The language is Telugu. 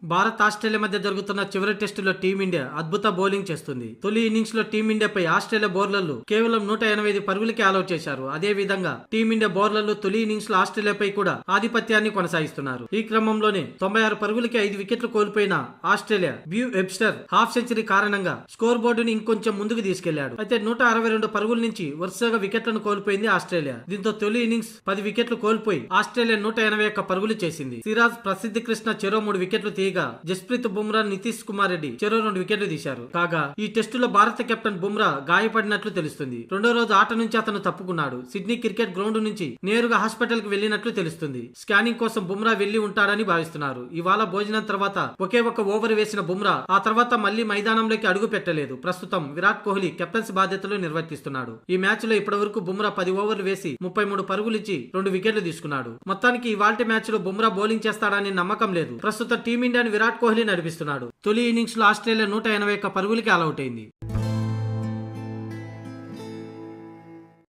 భారత్ ఆస్ట్రేలియా మధ్య జరుగుతున్న చివరి టెస్టులో టీమిండియా అద్భుత బౌలింగ్ చేస్తుంది. తొలి ఇన్నింగ్స్ లో టీమిండియాపై ఆస్ట్రేలియా బౌలర్లు కేవలం 185 పరుగులకి ఆలౌట్ చేశారు. అదే విధంగా టీమిండియా బౌలర్లు తొలి ఇన్నింగ్స్ లో ఆస్ట్రేలియాపై కూడా ఆధిపత్యాన్ని కొనసాగిస్తున్నారు. ఈ క్రమంలోనే 96 పరుగులకి 5 వికెట్లు కోల్పోయిన ఆస్ట్రేలియా బ్యూ వెబ్స్టర్ హాఫ్ సెంచరీ కారణంగా స్కోర్ బోర్డుని ఇంకొంచెం ముందుకు తీసుకెళ్లాడు. అయితే 162 పరుగుల నుంచి వరుసగా వికెట్లను కోల్పోయింది ఆస్ట్రేలియా. దీంతో తొలి ఇన్నింగ్స్ 10 వికెట్లు కోల్పోయి ఆస్ట్రేలియా 181 పరుగులు చేసింది. సిరాజ్, ప్రసిద్ధి కృష్ణ చెరో 3 వికెట్లు తీయగా జస్ప్రీత్ బుమ్రా, నితీష్ కుమార్ రెడ్డి చెరో 2 వికెట్లు తీశారు. కాగా ఈ టెస్టులో భారత కెప్టెన్ బుమ్రా గాయపడినట్లు తెలుస్తుంది. రెండో రోజు ఆట నుంచి అతను తప్పుకున్నాడు. సిడ్నీ క్రికెట్ గ్రౌండ్ నుంచి నేరుగా హాస్పిటల్ కు వెళ్లినట్లు తెలుస్తుంది. స్కానింగ్ కోసం బుమ్రా వెళ్లి ఉంటాడని భావిస్తున్నారు. ఇవాళ భోజనం తర్వాత ఒకే ఒక్క ఓవర్ వేసిన బుమ్రా ఆ తర్వాత మళ్లీ మైదానంలోకి అడుగు పెట్టలేదు. ప్రస్తుతం విరాట్ కోహ్లీ కెప్టెన్స్ బాధ్యతలు నిర్వర్తిస్తున్నాడు. ఈ మ్యాచ్ లో ఇప్పటి వరకు బుమ్రా 10 ఓవర్లు వేసి 33 పరుగులిచ్చి 2 వికెట్లు తీసుకున్నాడు. మొత్తానికి ఇవాల్టి మ్యాచ్ లో బుమ్రా బౌలింగ్ చేస్తాడని నమ్మకం లేదు. ప్రస్తుతం టీమిండియాను విరాట్ కోహ్లీ నడిపిస్తున్నాడు. తొలి ఇన్నింగ్స్ లో ఆస్ట్రేలియా 181 పరుగులకి ఆలౌట్ అయింది.